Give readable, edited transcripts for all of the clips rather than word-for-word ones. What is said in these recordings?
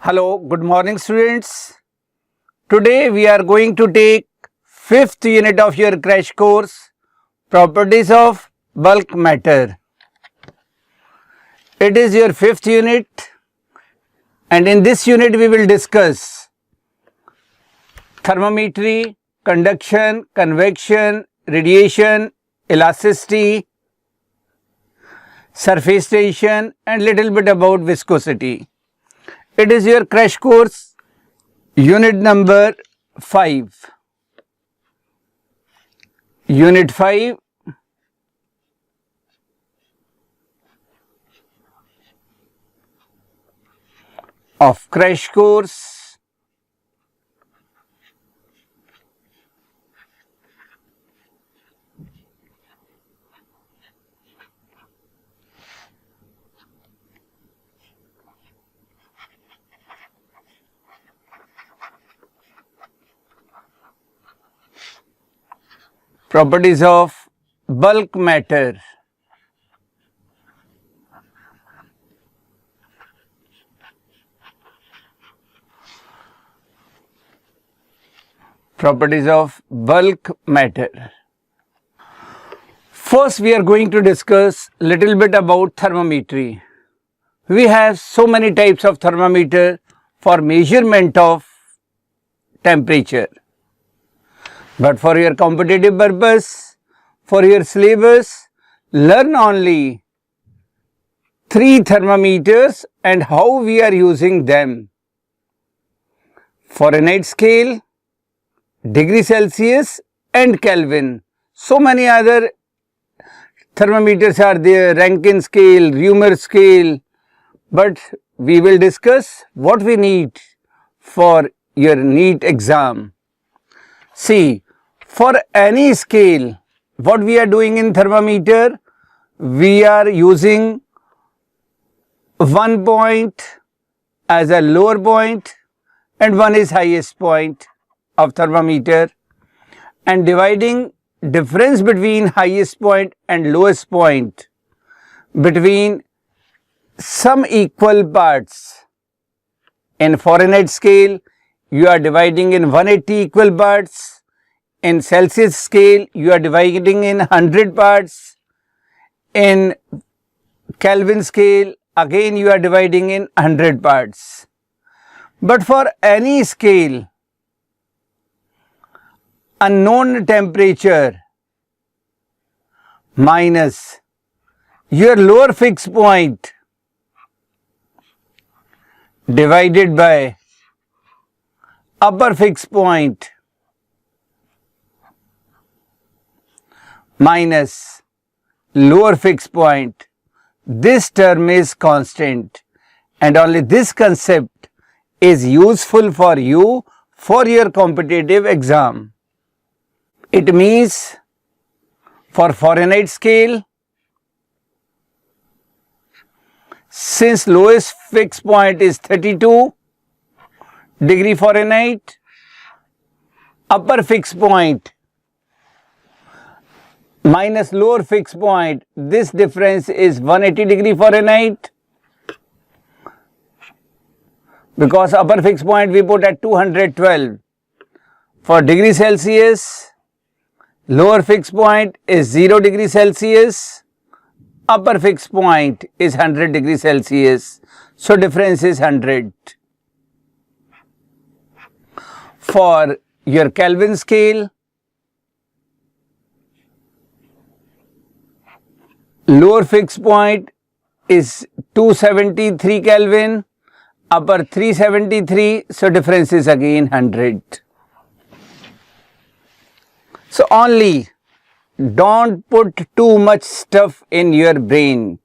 Hello, good morning students. Today we are going to take 5th unit of your crash course, Properties of Bulk Matter. It is your 5th unit and in this unit we will discuss thermometry, conduction, convection, radiation, elasticity, surface tension and little bit about viscosity. It is your crash course unit number 5. Unit 5 of crash course properties of bulk matter. Properties of bulk matter. First, we are going to discuss little bit about thermometry. We have so many types of thermometer for measurement of temperature. But for your competitive purpose, for your syllabus, learn only 3 thermometers and how we are using them. Fahrenheit scale, degree Celsius and Kelvin. So many other thermometers are there, Rankine scale, Reumer scale, but we will discuss what we need for your NEET exam. See, for any scale, what we are doing in thermometer, we are using 1 point as a lower point and 1 is highest point of thermometer and dividing difference between highest point and lowest point between some equal parts. In Fahrenheit scale, you are dividing in 180 equal parts. In Celsius scale, you are dividing in 100 parts. In Kelvin scale, again you are dividing in 100 parts. But for any scale, unknown temperature minus your lower fixed point divided by upper fixed point minus lower fixed point, this term is constant and only this concept is useful for you for your competitive exam. It means for Fahrenheit scale, since lowest fixed point is 32 degree Fahrenheit, upper fixed point minus lower fixed point, this difference is 180 degree Fahrenheit because upper fixed point we put at 212. For degree Celsius, lower fixed point is 0 degree Celsius, upper fixed point is 100 degree Celsius, so difference is 100. For your Kelvin scale, lower fixed point is 273 Kelvin, upper 373, so difference is again 100. So only don't put too much stuff in your brain.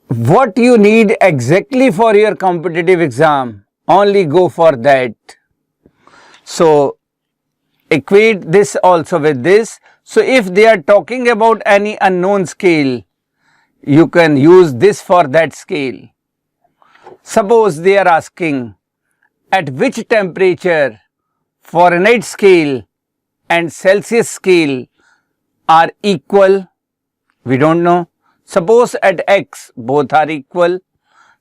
What you need exactly for your competitive exam, only go for that. So equate this also with this. So if they are talking about any unknown scale, you can use this for that scale. Suppose they are asking at which temperature Fahrenheit scale and Celsius scale are equal, we don't know. Suppose at x both are equal.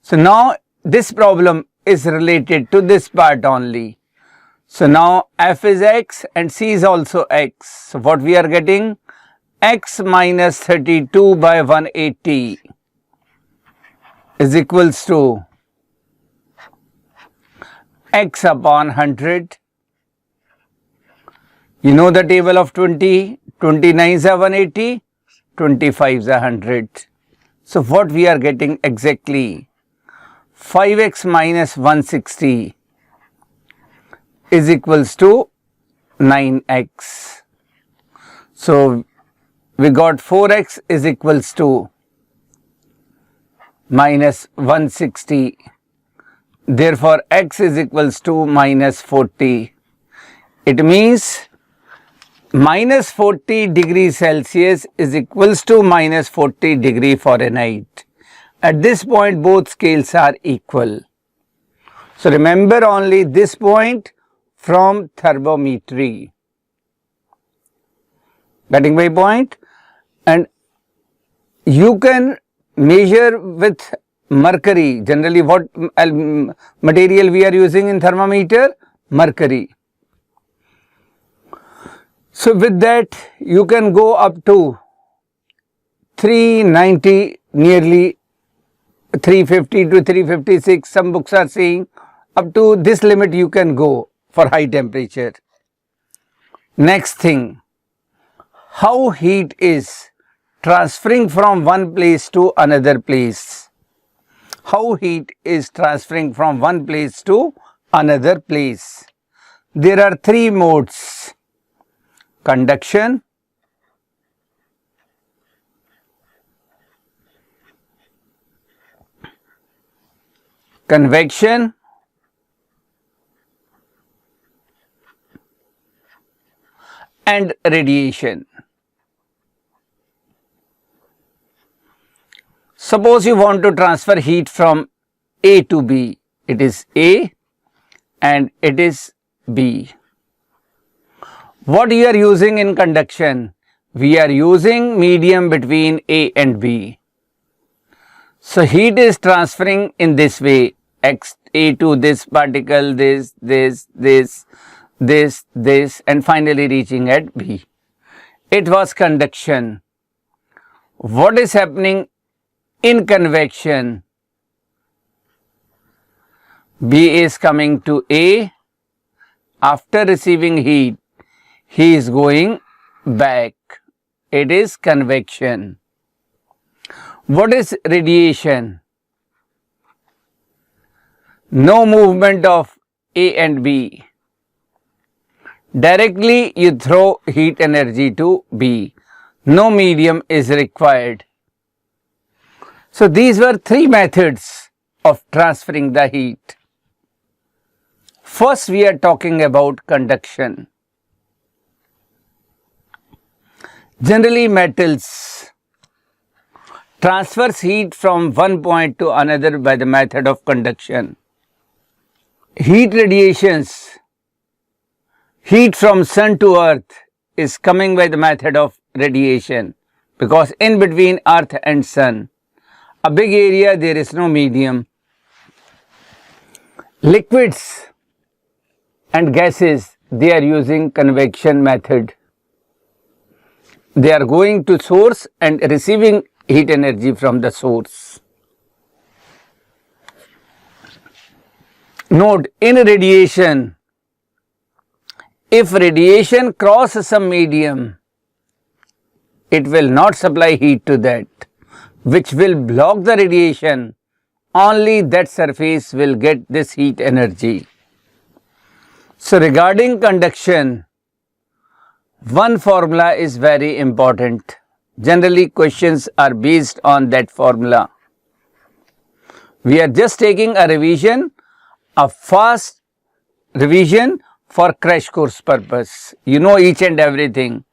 So now this problem is related to this part only. So now F is X and C is also X. So what we are getting? X minus 32 by 180 is equals to X upon 100. You know the table of 20, 29 is a 180, 25 is a 100. So what we are getting exactly? 5x minus 160 is equals to 9x. So we got 4x is equals to minus 160. Therefore, x is equals to minus 40. It means minus 40 degrees Celsius is equals to minus 40 degree Fahrenheit. At this point, both scales are equal. So remember only this point from thermometry. Getting my point? And you can measure with mercury. Generally, what material we are using in thermometer? Mercury. So with that, you can go up to 390, nearly 350 to 356. Some books are saying up to this limit you can go for high temperature. Next thing, how heat is transferring from one place to another place. How heat is transferring from one place to another place. There are three modes: conduction, convection, and radiation. Suppose you want to transfer heat from A to B. It is A and it is B. What you are using in conduction? We are using medium between A and B. So heat is transferring in this way, X, A to this particle, this, and finally reaching at B. It was conduction. What is happening in convection? B is coming to A. After receiving heat, he is going back. It is convection. What is radiation? No movement of A and B. Directly you throw heat energy to B. No medium is required. So these were three methods of transferring the heat. First, we are talking about conduction. Generally, metals transfers heat from one point to another by the method of conduction. Heat radiations, heat from sun to earth is coming by the method of radiation, because in between earth and sun, a big area, there is no medium. Liquids and gases, they are using convection method. They are going to source and receiving heat energy from the source. Note, in radiation, if radiation crosses some medium, it will not supply heat to that, which will block the radiation. Only that surface will get this heat energy. So regarding conduction, one formula is very important. Generally, questions are based on that formula. We are just taking a revision, a fast revision for crash course purpose. You know each and everything.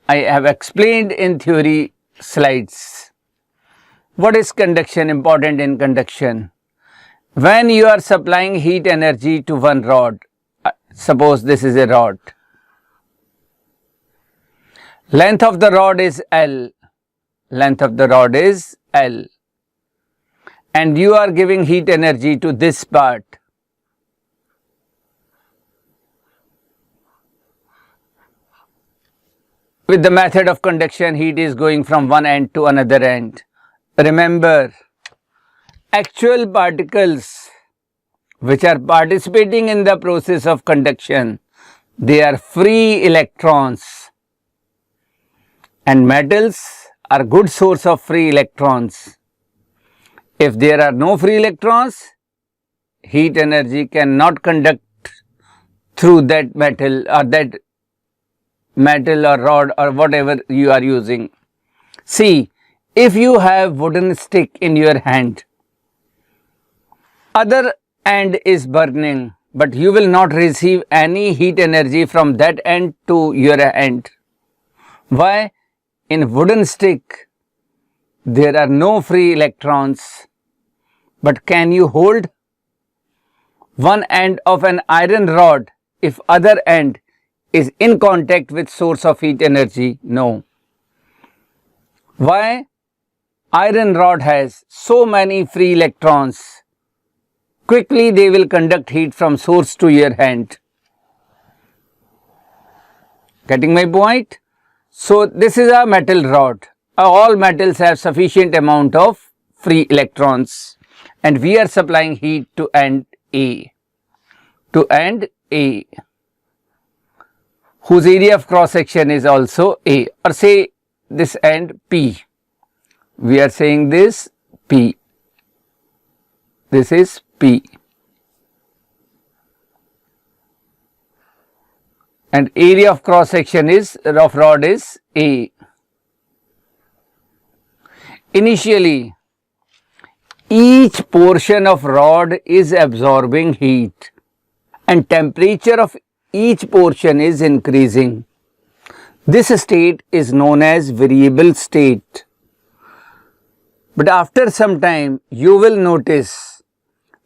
I have explained in theory slides. What is conduction? Important in conduction. When you are supplying heat energy to one rod, suppose this is a rod. Length of the rod is L. Length of the rod is L. and you are giving heat energy to this part. With the method of conduction, heat is going from one end to another end. Remember, actual particles which are participating in the process of conduction, they are free electrons, and metals are good source of free electrons. If there are no free electrons, heat energy cannot conduct through that metal or rod or whatever you are using. See, if you have wooden stick in your hand, other end is burning, but you will not receive any heat energy from that end to your hand. Why? In wooden stick, there are no free electrons. But can you hold one end of an iron rod if other end is in contact with source of heat energy? No. Why? Iron rod has so many free electrons. Quickly they will conduct heat from source to your hand. Getting my point? So this is a metal rod. All metals have sufficient amount of free electrons, and we are supplying heat to end A. To end A, whose area of cross section is also A, or say this end P. We are saying this P. This is P. And area of cross section of rod is A. Initially, each portion of rod is absorbing heat and temperature of each portion is increasing. This state is known as variable state. But after some time, you will notice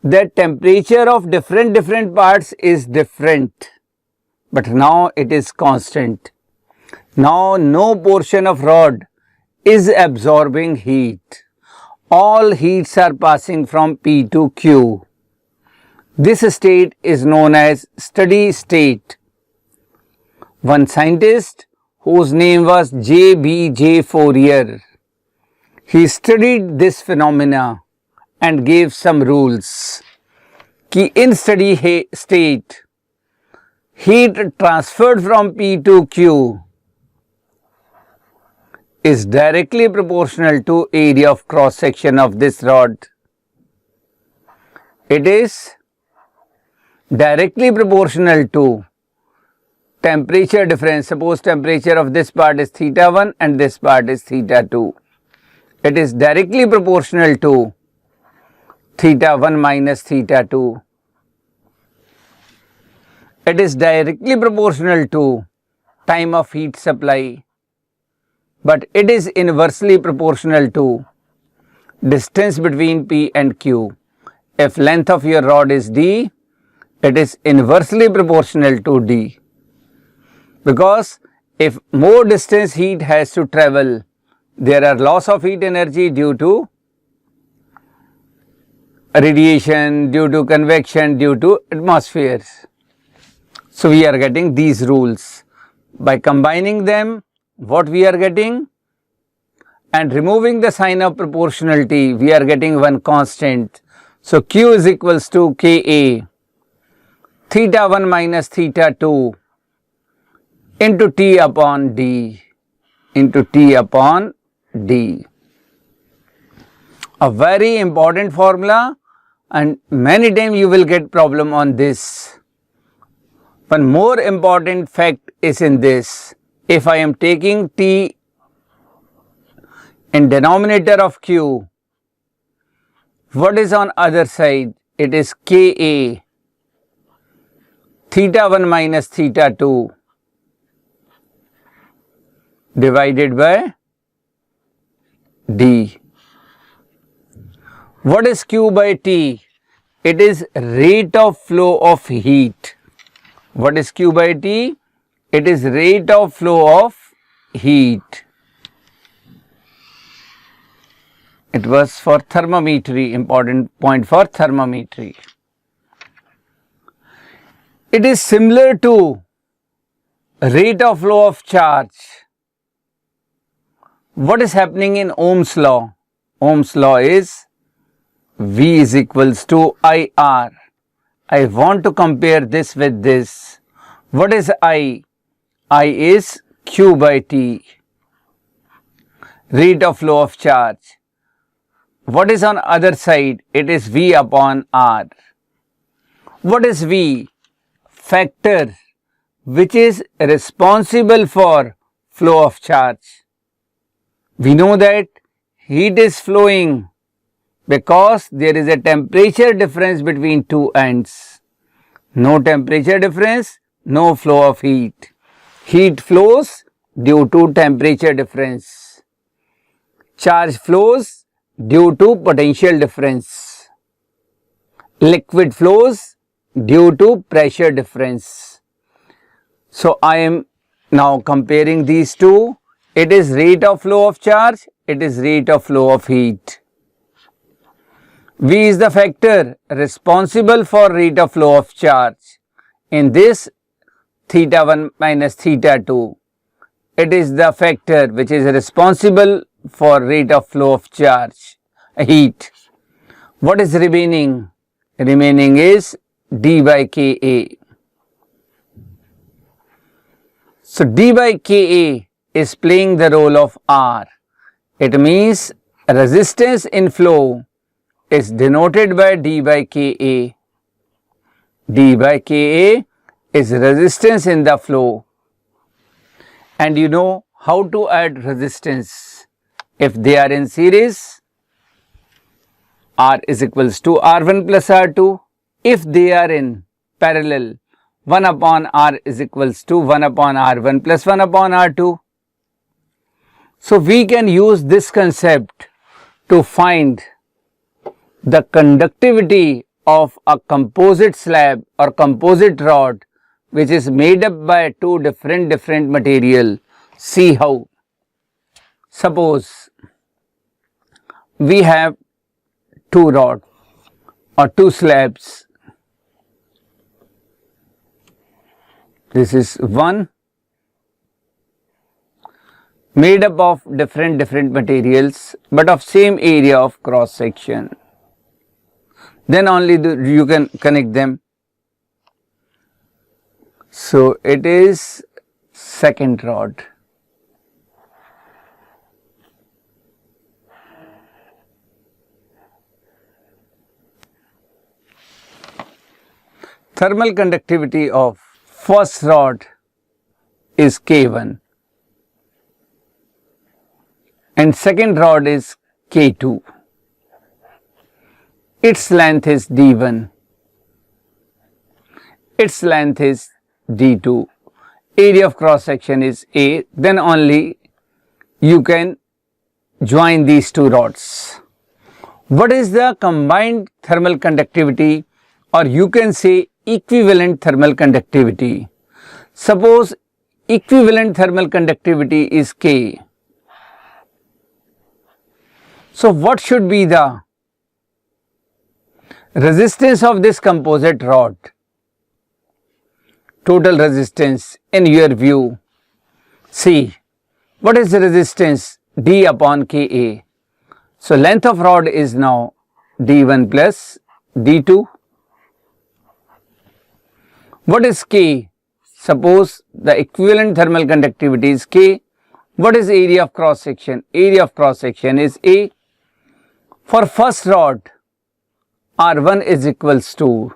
that temperature of different parts is different. But now it is constant. Now no portion of rod is absorbing heat. All heats are passing from P to Q. This state is known as steady state. One scientist whose name was J.B.J. Fourier, he studied this phenomena and gave some rules कि in steady state, heat transferred from P to Q is directly proportional to area of cross section of this rod. It is directly proportional to temperature difference. Suppose temperature of this part is theta 1 and this part is theta 2. It is directly proportional to theta 1 minus theta 2. It is directly proportional to time of heat supply, but it is inversely proportional to distance between P and Q. If length of your rod is D, it is inversely proportional to D, because if more distance heat has to travel, there are loss of heat energy due to radiation, due to convection, due to atmospheres. So we are getting these rules. By combining them, what we are getting, and removing the sign of proportionality, we are getting one constant. So Q is equals to Ka, theta 1 minus theta 2 into T upon D, into T upon D. A very important formula, and many times you will get problem on this. One more important fact is in this. If I am taking T in denominator of Q, what is on other side? It is Ka, theta 1 minus theta 2 divided by D. What is Q by T? It is rate of flow of heat. What is Q by T? It is rate of flow of heat. It was for thermometry, important point for thermometry. It is similar to rate of flow of charge. What is happening in Ohm's law? Ohm's law is V is equals to IR. I want to compare this with this. What is I? I is Q by T, rate of flow of charge. What is on other side? It is V upon R. What is V? Factor which is responsible for flow of charge. We know that heat is flowing because there is a temperature difference between two ends. No temperature difference, no flow of heat. Heat flows due to temperature difference. Charge flows due to potential difference. Liquid flows due to pressure difference. So I am now comparing these two. It is rate of flow of charge, it is rate of flow of heat. V is the factor responsible for rate of flow of charge. In this theta 1 minus theta 2, it is the factor which is responsible for rate of flow of charge, heat. What is remaining? Remaining is d by Ka. So d by Ka is playing the role of R. It means resistance in flow is denoted by d by Ka. D by Ka is resistance in the flow. And you know how to add resistance. If they are in series, R is equals to R1 plus R2. If they are in parallel, 1 upon R is equals to 1 upon R1 plus 1 upon R2. So we can use this concept to find the conductivity of a composite slab or composite rod which is made up by two different material. See how. Suppose we have two rods or two slabs. This is one made up of different materials but of same area of cross section. Then only you can connect them. So it is second rod. Thermal conductivity of first rod is K1 and second rod is K2. Its length is D1, its length is D2, area of cross section is A, then only you can join these two rods. What is the combined thermal conductivity, or you can say equivalent thermal conductivity? Suppose equivalent thermal conductivity is K. So what should be the resistance of this composite rod? Total resistance in your view. See, what is the resistance? D upon Ka. So length of rod is now D1 plus D2. What is K? Suppose the equivalent thermal conductivity is K. What is area of cross section? Area of cross section is A. For first rod, R1 is equals to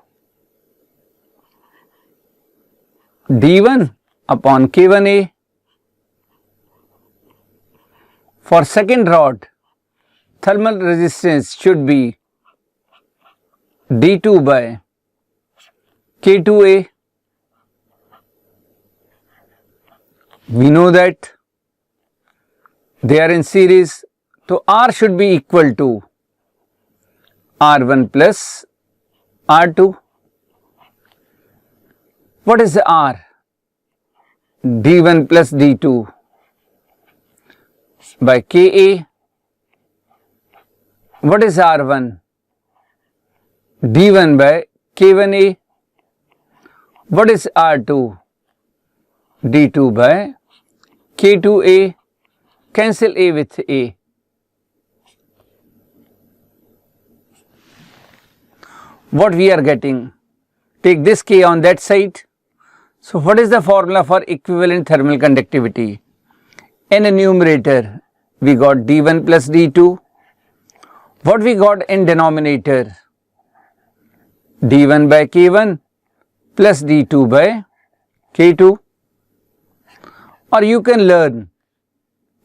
D1 upon K1A. For second rod, thermal resistance should be D2 by K2A. We know that they are in series, so R should be equal to R1 plus R2. What is the R? D1 plus D2 by Ka. What is R1? D1 by K1A. What is R2? D2 by K2A. Cancel A with A. What we are getting? Take this K on that side. So what is the formula for equivalent thermal conductivity? In a numerator, we got D1 plus D2. What we got in denominator? D1 by K1 plus D2 by K2. Or you can learn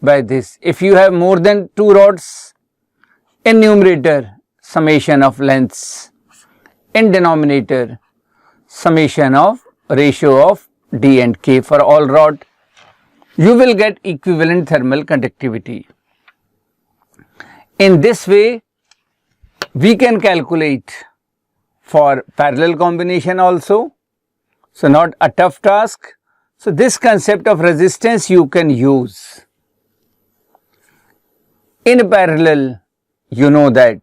by this. If you have more than 2 rods, in numerator, summation of lengths. In denominator, summation of ratio of D and K for all rod. You will get equivalent thermal conductivity. In this way, we can calculate for parallel combination also. So, not a tough task. So, this concept of resistance you can use. In parallel, you know that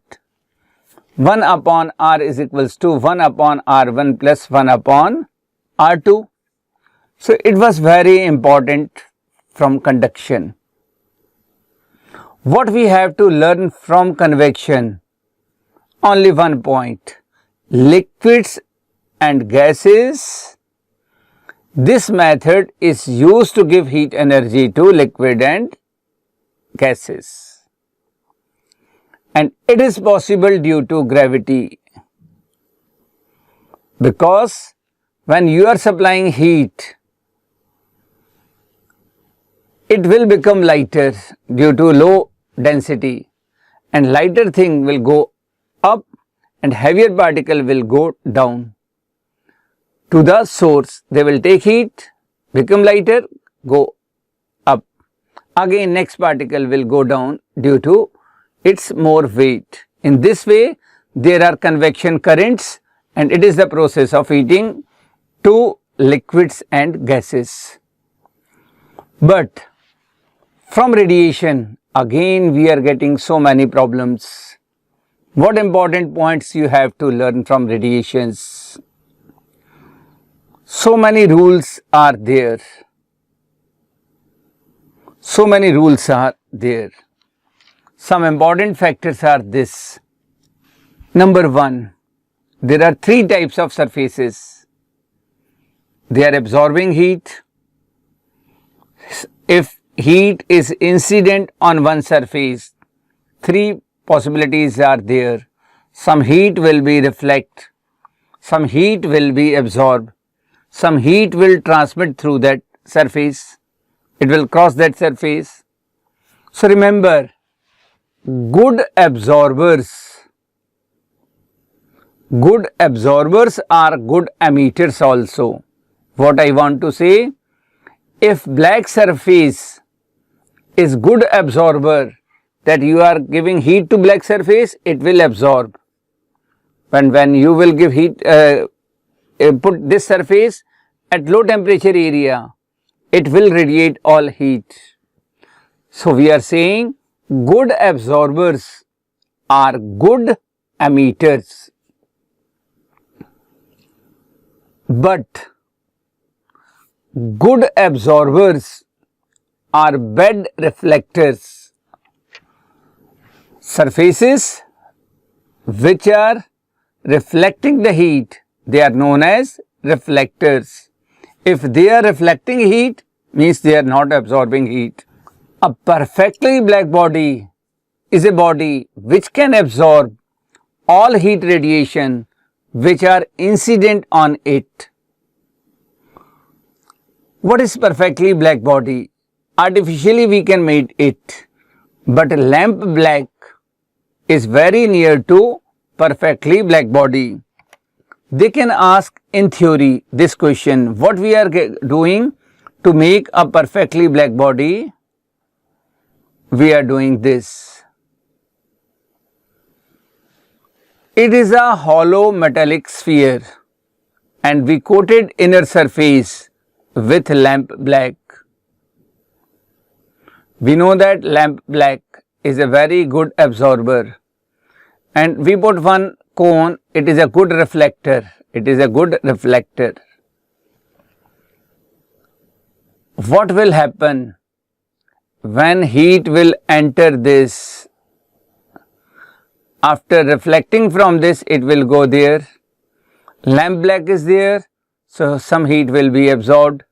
1 upon R is equals to 1 upon R1 plus 1 upon R2. So, it was very important from conduction. What we have to learn from convection? Only one point. Liquids and gases. This method is used to give heat energy to liquid and gases. And it is possible due to gravity. Because when you are supplying heat, it will become lighter due to low density, and lighter thing will go up and heavier particle will go down to the source. They will take heat, become lighter, go up. Again next particle will go down due to its more weight. In this way there are convection currents, and it is the process of heating to liquids and gases. But from radiation, again we are getting so many problems. What important points you have to learn from radiations? So many rules are there. So many rules are there. Some important factors are this. Number 1, there are 3 types of surfaces. They are absorbing heat. If heat is incident on one surface, 3 possibilities are there. Some heat will be reflect, some heat will be absorbed, some heat will transmit through that surface, it will cross that surface. So remember, good absorbers are good emitters also. What I want to say, if black surface is good absorber, that you are giving heat to black surface, it will absorb. When you will give heat, put this surface at low temperature area, it will radiate all heat. So we are saying good absorbers are good emitters, but good absorbers are bad reflectors. Surfaces which are reflecting the heat, they are known as reflectors. If they are reflecting heat, means they are not absorbing heat. A perfectly black body is a body which can absorb all heat radiation which are incident on it. What is perfectly black body? Artificially we can make it, but lamp black is very near to perfectly black body. They can ask in theory this question, what we are doing to make a perfectly black body? We are doing this. It is a hollow metallic sphere and we coated inner surface with lamp black. We know that lamp black is a very good absorber. and we put one cone, it is a good reflector. It is a good reflector. What will happen when heat will enter this? After reflecting from this, it will go there. Lamp black is there, so some heat will be absorbed,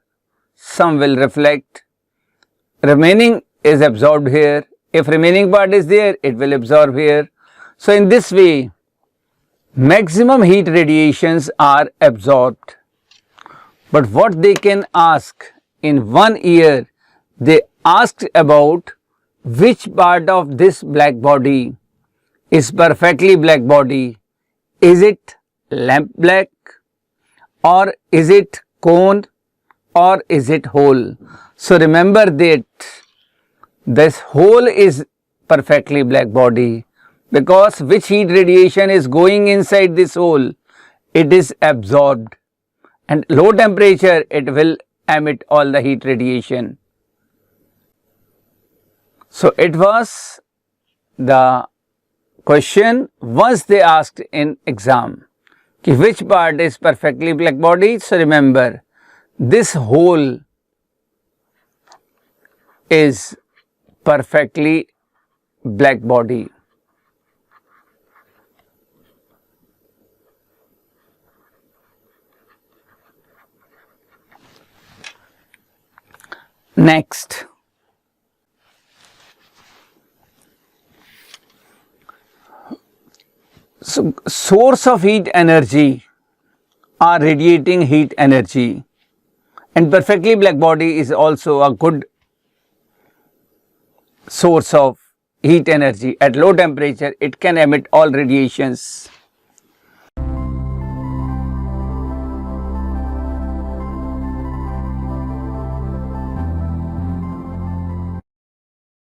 some will reflect. Remaining is absorbed here. If remaining part is there, it will absorb here. So in this way, maximum heat radiations are absorbed. But what they can ask in 1 year, they asked about which part of this black body is perfectly black body. Is it lamp black, or is it cone, or is it hole? So remember that this hole is perfectly black body, because which heat radiation is going inside this hole, it is absorbed, and low temperature it will emit all the heat radiation. So it was the question once they asked in exam, which part is perfectly black body. So remember, this hole is perfectly black body. Next, so source of heat energy are radiating heat energy, and perfectly black body is also a good source of heat energy. At low temperature, it can emit all radiations.